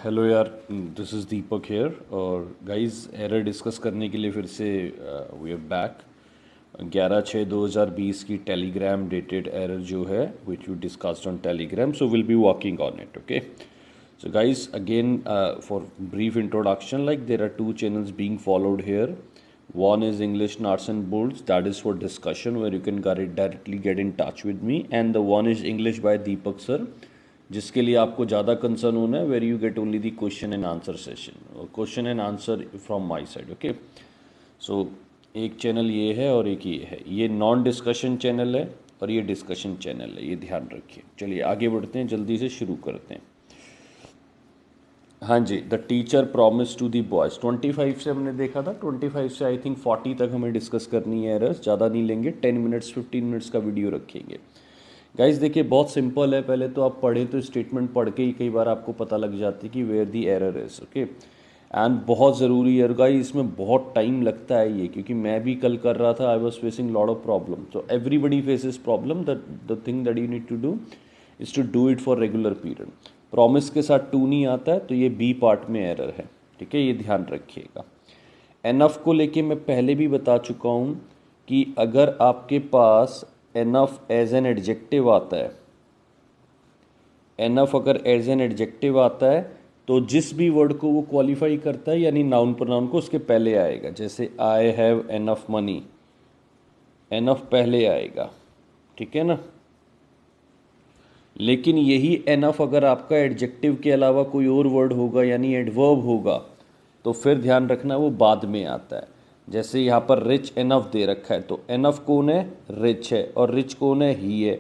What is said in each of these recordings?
Hello यार, this is Deepak hair. और guys, error discuss करने के लिए फिर से वी आर बैक। 11/6/2020 की टेलीग्राम डेटेड एरर जो है which you discussed on Telegram, so will be working on it. Okay, so guys, again, for brief introduction, like there are two channels being followed here. One is English Nuts and Bolts, that is for discussion where you can directly get in touch with me, and the one is English by Deepak sir, जिसके लिए आपको ज़्यादा concern होना है, where you get only the question and answer session, question and answer from my side. Okay, so एक channel ये है और एक ये है। ये नॉन डिस्कशन चैनल है और ये डिस्कशन चैनल है, ये ध्यान रखिए। चलिए आगे बढ़ते हैं, जल्दी से शुरू करते हैं। हाँ जी, the teacher promise to the boys 25 से हमने देखा था। 25 से आई थिंक 40 तक हमें डिस्कस करनी है एरर्स, ज़्यादा नहीं लेंगे। 10 मिनट्स 15 मिनट्स का वीडियो रखेंगे। गाइस देखिए, बहुत सिंपल है। पहले तो आप पढ़ें तो स्टेटमेंट पढ़ के ही कई बार आपको पता लग जाती है कि where the error is. Okay, and बहुत ज़रूरी है गाइस, इसमें बहुत टाइम लगता है ये, क्योंकि मैं भी कल कर रहा था। I was facing lot of problem, so everybody faces problem. The thing that you need to do is to do it for regular period. Promise के साथ टू नहीं आता है तो ये बी पार्ट में एरर है। ठीक है, ये ध्यान रखिएगा। एनफ को लेके मैं पहले भी बता चुका हूँ कि अगर आपके पास एनफ एज एन एडजेक्टिव आता है, एनफ अगर एज एन एडजेक्टिव आता है तो जिस भी वर्ड को वो क्वालिफाई करता है, यानी नाउन प्रोनाउन को, उसके पहले आएगा। जैसे I have enough money, enough पहले आएगा। ठीक है ना। लेकिन यही एनफ अगर आपका एडजेक्टिव के अलावा कोई और वर्ड होगा, यानी एडवर्ब होगा, तो फिर ध्यान रखना वो बाद में आता है। जैसे यहाँ पर रिच एनफ दे रखा है, तो एनफ कौन है? रिच है। और रिच कौन है? ही है।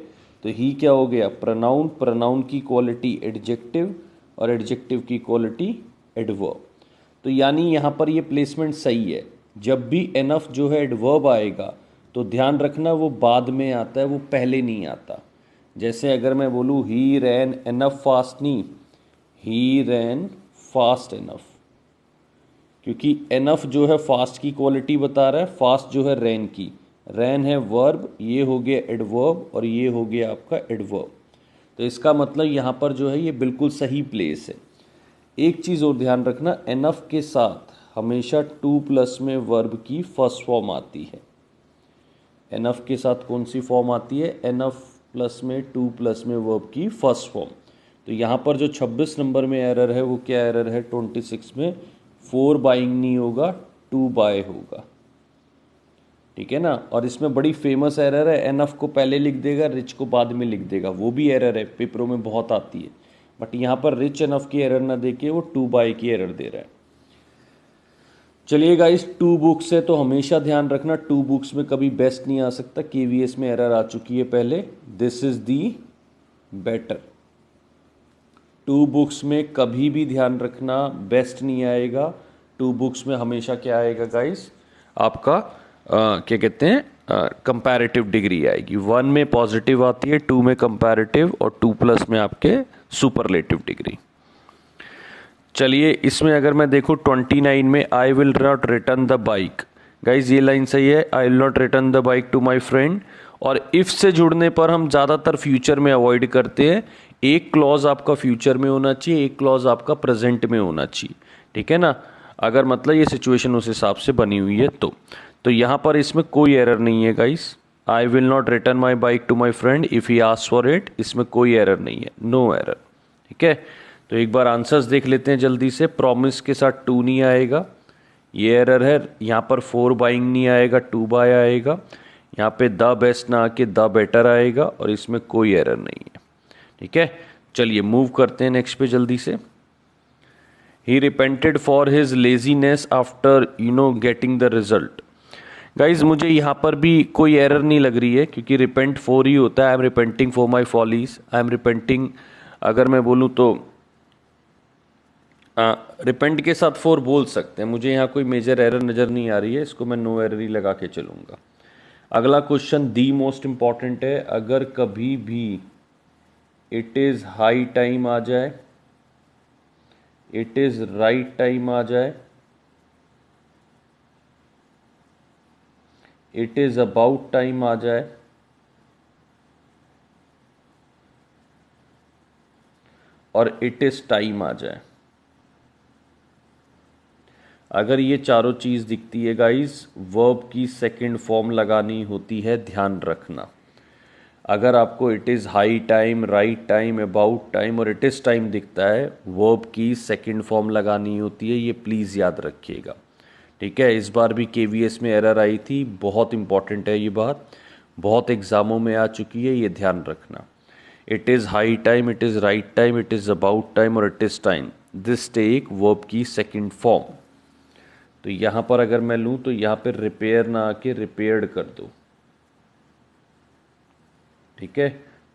तो ही क्या हो गया? प्रोनाउन। प्रोनाउन की क्वालिटी एडजेक्टिव और एडजेक्टिव की क्वालिटी एडवर्ब। तो यानी यहाँ पर ये प्लेसमेंट सही है। जब भी एनफ जो है एडवर्ब आएगा तो ध्यान रखना वो बाद में आता है, वो पहले नहीं आता। जैसे अगर मैं बोलूँ ही रैन एनफ फास्ट, नहीं, ही रैन फास्ट एनफ, क्योंकि एनफ जो है फास्ट की क्वालिटी बता रहा है, फास्ट जो है रैन की। रैन है वर्ब, ये हो गया एडवर्ब और ये हो गया आपका एडवर्ब। तो इसका मतलब यहाँ पर जो है ये बिल्कुल सही प्लेस है। एक चीज़ और ध्यान रखना, एनफ के साथ हमेशा टू प्लस में वर्ब की फर्स्ट फॉर्म आती है। एनफ के साथ कौन सी फॉर्म आती है? एनफ प्लस में टू प्लस में वर्ब की फर्स्ट फॉर्म। तो यहाँ पर जो 26 नंबर में एरर है वो क्या एरर है? 26 में 4 बाइंग नहीं होगा, 2 बाय होगा। ठीक है ना। और इसमें बड़ी फेमस एरर है, एनफ को पहले लिख देगा, रिच को बाद में लिख देगा। वो भी एरर है, पेपरों में बहुत आती है। बट यहाँ पर रिच एनफ की एरर ना देके वो 2 बाय की एरर दे रहा है। चलिए गाइस, टू बुक्स है तो हमेशा ध्यान रखना टू बुक्स में कभी बेस्ट नहीं आ सकता। केवीएस में एरर आ चुकी है पहले, this is the better. Two books में कभी भी ध्यान रखना बेस्ट नहीं आएगा। टू बुक्स में हमेशा क्या आएगा गाइस? आपका क्या कहते हैं, कंपैरेटिव डिग्री आएगी। 1 में पॉजिटिव आती है, 2 में कंपैरेटिव और 2 प्लस में आपके सुपरलेटिव डिग्री। चलिए इसमें अगर मैं देखूँ 29 में I will not return the bike. Guys ये लाइन सही है, I will not return the bike to my friend. और इफ़ से जुड़ने पर हम ज़्यादातर फ्यूचर में अवॉइड करते हैं। एक क्लॉज आपका फ्यूचर में होना चाहिए, एक क्लॉज आपका प्रेजेंट में होना चाहिए। ठीक है ना। अगर मतलब ये सिचुएशन उस हिसाब से बनी हुई है तो यहाँ पर इसमें कोई एरर नहीं है guys. I will not return my bike to my friend if he asks for it, इसमें कोई एरर नहीं है, नो एरर। ठीक है, तो एक बार आंसर्स देख लेते हैं जल्दी से। प्रॉमिस के साथ 2 नहीं आएगा, ये एरर है। यहाँ पर 4 बाइंग नहीं आएगा, 2 बाय आएगा। यहाँ पे द बेस्ट ना आके द बेटर आएगा और इसमें कोई एरर नहीं है। ठीक है, चलिए मूव करते हैं नेक्स्ट पे जल्दी से। ही repented for his laziness after getting the result. Guys मुझे यहाँ पर भी कोई एरर नहीं लग रही है, क्योंकि रिपेंट फॉर ही होता है। I am repenting for my follies, I am repenting. अगर मैं बोलूँ तो रिपेंट के साथ 4 बोल सकते हैं। मुझे यहाँ कोई मेजर एरर नज़र नहीं आ रही है, इसको मैं नो एरर ही लगा के चलूँगा। अगला क्वेश्चन दी मोस्ट इम्पॉर्टेंट है। अगर कभी भी इट इज़ हाई टाइम आ जाए, इट इज़ राइट टाइम आ जाए, इट इज़ अबाउट टाइम आ जाए, और इट इज़ टाइम आ जाए, अगर ये चारों चीज़ दिखती है गाइस, वर्ब की सेकंड फॉर्म लगानी होती है, ध्यान रखना। अगर आपको it is high time, right time, about time और इट इज़ टाइम दिखता है, वर्ब की सेकंड फॉर्म लगानी होती है, ये प्लीज़ याद रखिएगा। ठीक है, इस बार भी केवीएस में एरर आई थी, बहुत इंपॉर्टेंट है ये बात, बहुत एग्जामों में आ चुकी है, ये ध्यान रखना। It is high time, it is right time, it is about time और it is time, this take verb की सेकंड फॉर्म। तो यहाँ पर अगर मैं लूँ तो यहाँ पे रिपेयर ना आके रिपेयर्ड कर दो। ठीक है,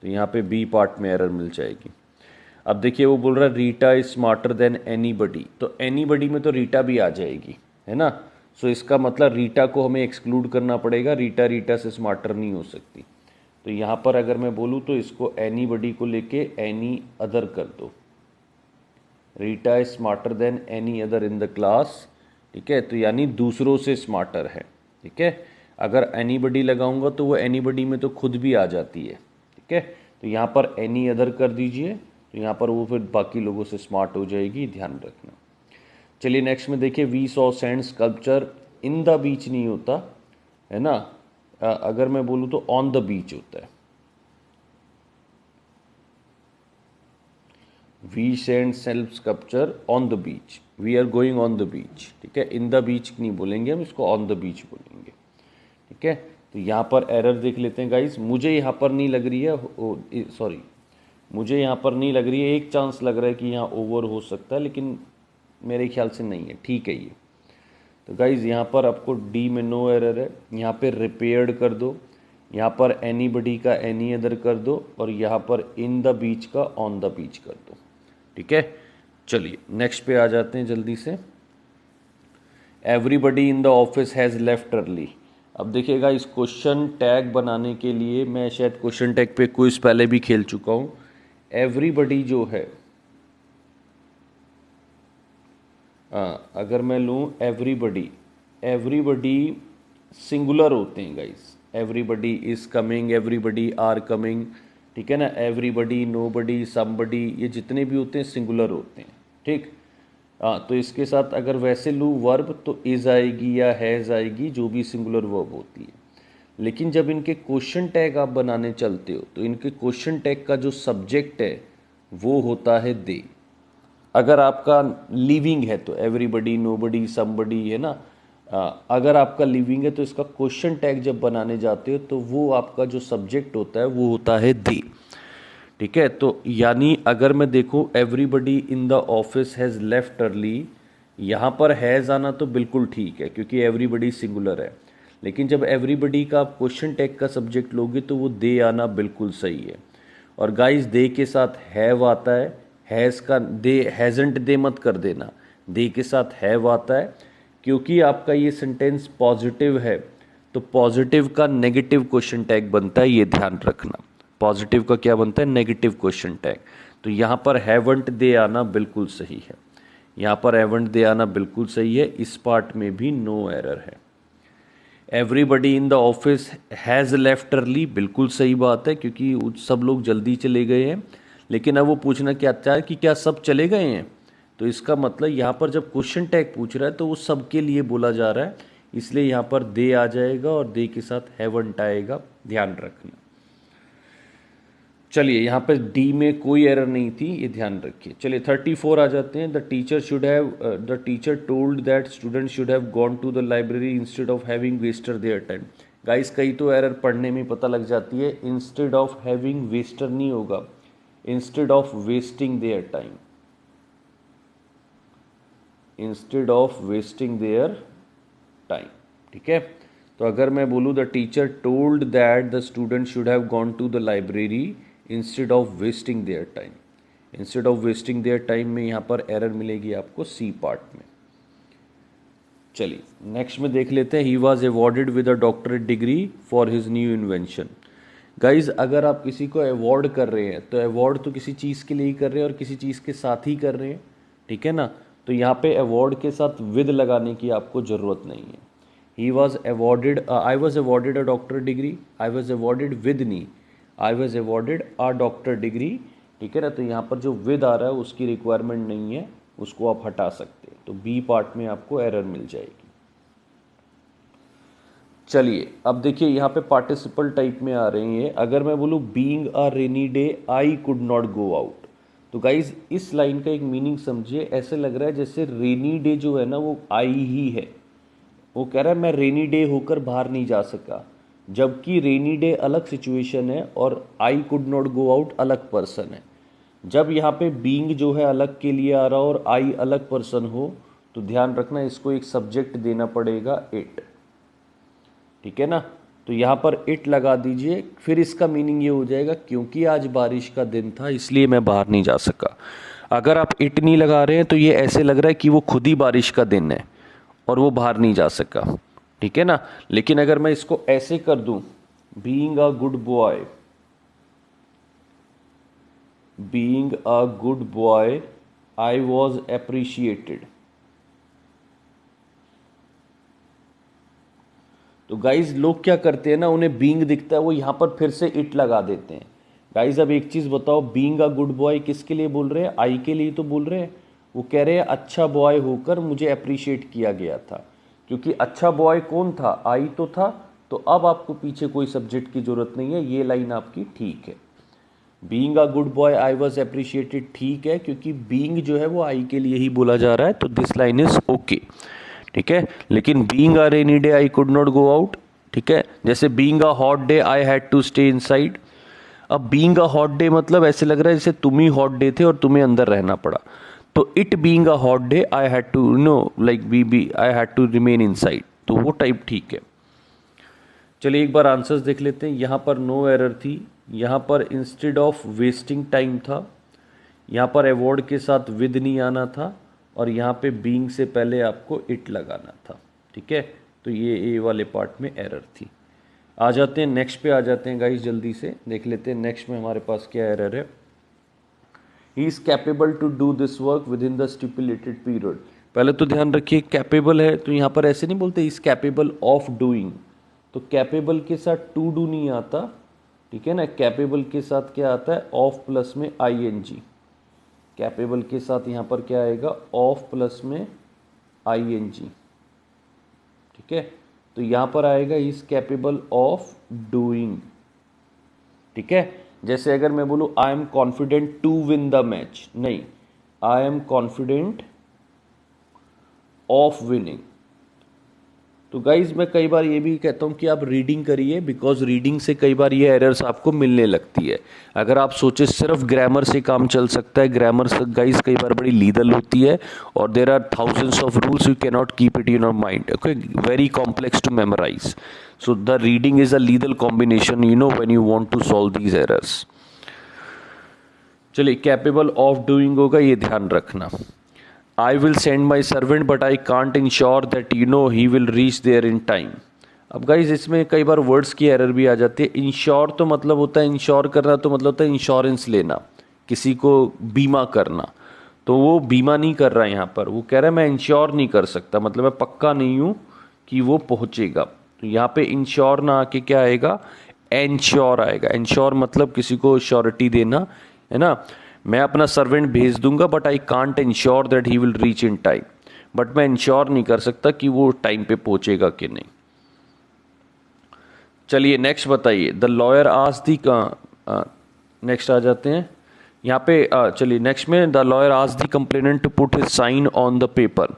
तो यहाँ पे बी पार्ट में एरर मिल जाएगी। अब देखिए वो बोल रहा है Rita is smarter than anybody, तो एनीबडी में तो रीटा भी आ जाएगी, है ना। सो इसका मतलब रीटा को हमें एक्सक्लूड करना पड़ेगा, रीटा रीटा से स्मार्टर नहीं हो सकती। तो यहाँ पर अगर मैं बोलूँ तो इसको एनीबडी को लेके एनी अदर कर दो। Rita is smarter than any other in the class. ठीक है, तो यानी दूसरों से स्मार्टर है। ठीक है, अगर एनीबडी लगाऊंगा तो वो एनीबडी में तो खुद भी आ जाती है। ठीक है, तो यहाँ पर एनी अदर कर दीजिए, तो यहाँ पर वो फिर बाकी लोगों से स्मार्ट हो जाएगी, ध्यान रखना। चलिए नेक्स्ट में देखिए, we saw sand sculpture in the beach नहीं होता है ना, अगर मैं बोलूँ तो ऑन द बीच होता है। We sand self sculpture on the beach, we are going on the beach. ठीक है, इन द बीच नहीं बोलेंगे हम, इसको ऑन द बीच बोलेंगे। ठीक है, तो यहाँ पर एरर देख लेते हैं गाइस, मुझे यहाँ पर नहीं लग रही है, सॉरी मुझे यहाँ पर नहीं लग रही है, एक चांस लग रहा है कि यहाँ ओवर हो सकता है, लेकिन मेरे ख्याल से नहीं है। ठीक है ये, तो गाइस यहाँ पर आपको डी में नो एरर है, यहाँ पे रिपेयर्ड कर दो, यहाँ पर एनीबडी का एनी अदर कर दो और यहाँ पर इन द बीच का ऑन द बीच कर दो। ठीक है, चलिए नेक्स्ट पे आ जाते हैं जल्दी से। Everybody in the office has left early. अब देखिएगा, इस क्वेश्चन टैग बनाने के लिए मैं शायद क्वेश्चन टैग पे क्विज पहले भी खेल चुका हूँ। एवरीबडी जो है, अगर मैं लूँ एवरीबडी, एवरीबडी सिंगुलर होते हैं guys, everybody is coming, everybody are coming. ठीक है ना, एवरीबडी, नोबडी, समबडी, ये जितने भी होते हैं सिंगुलर होते हैं। ठीक, तो इसके साथ अगर वैसे लूँ वर्ब तो इज आएगी या हैज़ आएगी, जो भी सिंगुलर वर्ब होती है। लेकिन जब इनके क्वेश्चन टैग आप बनाने चलते हो तो इनके क्वेश्चन टैग का जो सब्जेक्ट है वो होता है दे। अगर आपका लिविंग है तो एवरीबडी, नोबडी, समबडी, है ना। अगर आपका लिविंग है तो इसका क्वेश्चन टैग जब बनाने जाते हो तो वो आपका जो सब्जेक्ट होता है वो होता है दे। ठीक है, तो यानी अगर मैं देखूं everybody in the office has left early, यहाँ पर हैज़ आना तो बिल्कुल ठीक है क्योंकि एवरीबडी सिंगुलर है। लेकिन जब एवरीबडी का आप क्वेश्चन टैग का सब्जेक्ट लोगे तो वो दे आना बिल्कुल सही है। और गाइस दे के साथ हैव आता है, हैज़ का दे, हैज़ंट दे मत कर देना, दे के साथ हैव आता है। क्योंकि आपका ये सेंटेंस पॉजिटिव है तो पॉजिटिव का नेगेटिव क्वेश्चन टैग बनता है, ये ध्यान रखना। पॉजिटिव का क्या बनता है, नेगेटिव क्वेश्चन टैग। तो यहाँ पर हैवंट दे आना बिल्कुल सही है, यहाँ पर हैवंट दे आना बिल्कुल सही है, इस पार्ट में भी नो एरर है। Everybody in the office has left early, बिल्कुल सही बात है क्योंकि सब लोग जल्दी चले गए हैं। लेकिन अब वो पूछना क्या चाहता है कि क्या सब चले गए हैं, तो इसका मतलब यहाँ पर जब क्वेश्चन टैग पूछ रहा है तो वो सब के लिए बोला जा रहा है, इसलिए यहाँ पर दे आ जाएगा और दे के साथ हैवंट आएगा, ध्यान रखना। चलिए यहाँ पे डी में कोई एरर नहीं थी, ये ध्यान रखिए। चलिए 34 आ जाते हैं। The teacher told that student should have gone to the library instead of having wasted their time. Guys कई तो एरर पढ़ने में पता लग जाती है, इंस्टेड ऑफ हैविंग वेस्टेड नहीं होगा, instead of wasting their time, instead of wasting their time. ठीक है, तो अगर मैं बोलूँ the teacher told that the student should have gone to the library instead of wasting their time, instead of wasting their time में यहाँ पर error मिलेगी आपको सी पार्ट में। चलिए नेक्स्ट में देख लेते हैं। He was awarded with a doctorate degree for his new invention. Guys अगर आप किसी को अवॉर्ड कर रहे हैं तो अवॉर्ड तो किसी चीज़ के लिए ही कर रहे हैं और किसी चीज़ के साथ ही कर रहे हैं। ठीक है ना, तो यहाँ पे अवॉर्ड के साथ विद लगाने की आपको ज़रूरत नहीं है। He was awarded, I was awarded a doctor degree, I was awarded with knee, I was awarded a doctor degree. ठीक है ना, तो यहाँ पर जो विद आ रहा है उसकी रिक्वायरमेंट नहीं है, उसको आप हटा सकते हैं। तो बी पार्ट में आपको एरर मिल जाएगी। चलिए अब देखिए यहाँ पे पार्टिसिपल टाइप में आ रही है। अगर मैं बोलूँ being a rainy day I could not go out, तो गाइज इस लाइन का एक मीनिंग समझिए। ऐसे लग रहा है जैसे रेनी डे जो है ना वो आई ही है। वो कह रहा है मैं रेनी डे होकर बाहर नहीं जा सका, जबकि रेनी डे अलग सिचुएशन है और आई कुड नॉट गो आउट अलग पर्सन है। जब यहाँ पे बीइंग जो है अलग के लिए आ रहा हो और आई अलग पर्सन हो, तो ध्यान रखना इसको एक सब्जेक्ट देना पड़ेगा इट। ठीक है ना, तो यहाँ पर इट लगा दीजिए, फिर इसका मीनिंग ये हो जाएगा क्योंकि आज बारिश का दिन था इसलिए मैं बाहर नहीं जा सका। अगर आप इट नहीं लगा रहे हैं तो ये ऐसे लग रहा है कि वो खुद ही बारिश का दिन है और वो बाहर नहीं जा सका। ठीक है ना, लेकिन अगर मैं इसको ऐसे कर दूं, being a good boy, being a good boy I was appreciated, तो गाइज लोग क्या करते हैं ना, उन्हें बीइंग दिखता है वो यहाँ पर फिर से इट लगा देते हैं। गाइज अब एक चीज़ बताओ, बीइंग अ गुड बॉय किसके लिए बोल रहे हैं? आई के लिए तो बोल रहे हैं। वो कह रहे हैं अच्छा बॉय होकर मुझे अप्रिशिएट किया गया था, क्योंकि अच्छा बॉय कौन था? आई तो था। तो अब आपको पीछे कोई सब्जेक्ट की जरूरत नहीं है, ये लाइन आपकी ठीक है। Being a good boy I was appreciated ठीक है, क्योंकि बीइंग जो है वो आई के लिए ही बोला जा रहा है, तो दिस लाइन इज ओके। ठीक है, लेकिन being a rainy day I could not go out, ठीक है, जैसे being a hot day I had to stay inside. अब बीइंग अ हॉट डे मतलब ऐसे लग रहा है जैसे तुम ही हॉट डे थे और तुम्हें अंदर रहना पड़ा, तो it being a hot day I had to like be I had to remain inside, तो वो टाइप ठीक है। चलिए एक बार आंसर्स देख लेते हैं। यहाँ पर नो एरर थी, यहाँ पर इंस्टेड ऑफ वेस्टिंग टाइम था, यहाँ पर अवॉर्ड के साथ विद नहीं आना था, और यहाँ पे बीइंग से पहले आपको इट लगाना था। ठीक है, तो ये ए वाले पार्ट में एरर थी। आ जाते हैं नेक्स्ट पे, आ जाते हैं गाइस, जल्दी से देख लेते हैं नेक्स्ट में हमारे पास क्या एरर है। He is capable to do this work with in the stipulated period. पहले तो ध्यान रखिए कैपेबल है, तो यहाँ पर ऐसे नहीं बोलते इज़ कैपेबल ऑफ डूइंग, तो कैपेबल के साथ टू डू नहीं आता। ठीक है ना, कैपेबल के साथ क्या आता है? ऑफ प्लस में ING। कैपेबल के साथ यहाँ पर क्या आएगा? ऑफ प्लस में ING। ठीक है, तो यहाँ पर आएगा इज कैपेबल ऑफ डूइंग। ठीक है, जैसे अगर मैं बोलूँ I am confident to win the match, नहीं, I am confident of winning. तो गाइज मैं कई बार ये भी कहता हूँ कि आप रीडिंग करिए, बिकॉज रीडिंग से कई बार ये एरर्स आपको मिलने लगती है। अगर आप सोचे सिर्फ ग्रामर से काम चल सकता है, ग्रामर से गाइज कई बार बड़ी लीगल होती है और there are thousands of rules, you can not keep it in your mind, okay, very complex to memorize. So the reading is a legal combination, you know, when you want to solve these errors. चलिए capable of doing होगा, ये ध्यान रखना। I will send my servant but I can't ensure that he will reach there in time। अब guys इसमें कई बार words की error भी आ जाती है। इंश्योर तो मतलब होता है, इंश्योर करना तो मतलब होता है इंश्योरेंस लेना, किसी को बीमा करना, तो वो बीमा नहीं कर रहा है यहाँ पर। वो कह रहा है मैं इंश्योर नहीं कर सकता, मतलब मैं पक्का नहीं हूँ कि वो पहुँचेगा। तो यहाँ पे इंश्योर ना आके क्या आएगा? एंश्योर आएगा। एंश्योर मतलब किसी को श्योरिटी देना, है ना। मैं अपना सर्वेंट भेज दूंगा but I can't ensure that he will reach in time, but मैं इंश्योर नहीं कर सकता कि वो टाइम पे पहुंचेगा कि नहीं। चलिए नेक्स्ट बताइए। The lawyer asked the, next आ जाते हैं यहाँ पे। चलिए नेक्स्ट में, the lawyer asked the complainant to put his sign on the paper.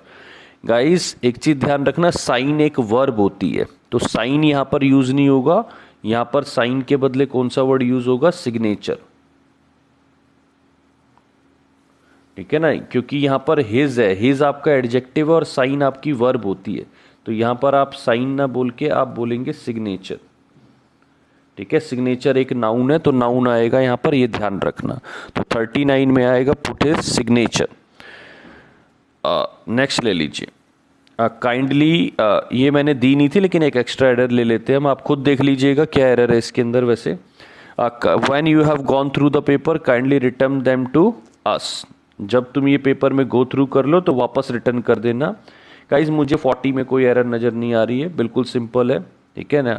Guys एक चीज ध्यान रखना, साइन एक वर्ब होती है, तो साइन यहाँ पर यूज नहीं होगा। यहाँ पर साइन के बदले कौन सा वर्ड यूज होगा? सिग्नेचर। ठीक है ना, क्योंकि यहाँ पर हिज है, हिज आपका एडजेक्टिव और साइन आपकी वर्ब होती है, तो यहाँ पर आप साइन ना बोल के आप बोलेंगे सिग्नेचर। ठीक है, सिग्नेचर एक नाउन है, तो नाउन आएगा यहाँ पर, ये ध्यान रखना। तो 39 में आएगा पुट हिज सिग्नेचर। नेक्स्ट ले लीजिए। काइंडली, ये मैंने दी नहीं थी लेकिन एक एक्स्ट्रा एरर ले लेते हैं हम, आप खुद देख लीजिएगा क्या एरर है इसके अंदर। वैसे when you have gone through the paper kindly return them to us. जब तुम ये पेपर में गो थ्रू कर लो तो वापस रिटर्न कर देना। गाइज मुझे 40 में कोई एरर नज़र नहीं आ रही है, बिल्कुल सिंपल है। ठीक है ना,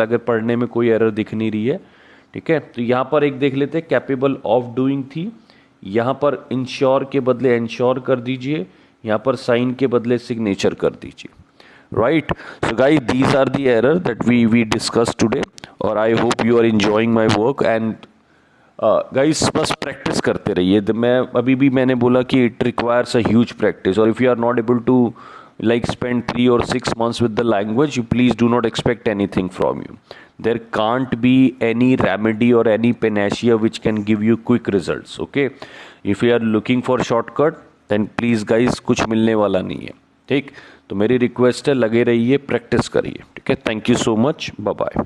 अगर पढ़ने में कोई एरर दिख नहीं रही है। ठीक है, तो यहाँ पर एक देख लेते हैं, कैपेबल ऑफ डूइंग थी, यहाँ पर इंश्योर के बदले इंश्योर कर दीजिए। यहाँ पर साइन के बदले सिग्नेचर कर दीजिए, right. So guys these are the error that we discuss today, और I hope you are enjoying my work. And guys बस प्रैक्टिस करते रहिए। मैं अभी भी मैंने बोला कि it requires a huge practice, और if you are not able to like spend 3 or 6 months with the language, you please do not expect anything from you. There can't be any remedy or any panacea which can give you quick results, okay? If you are looking for shortcut, then please guys कुछ मिलने वाला नहीं है, ठीक। तो मेरी request है, लगे रहिए, प्रैक्टिस करिए, ठीक है। Thank you so much, bye bye.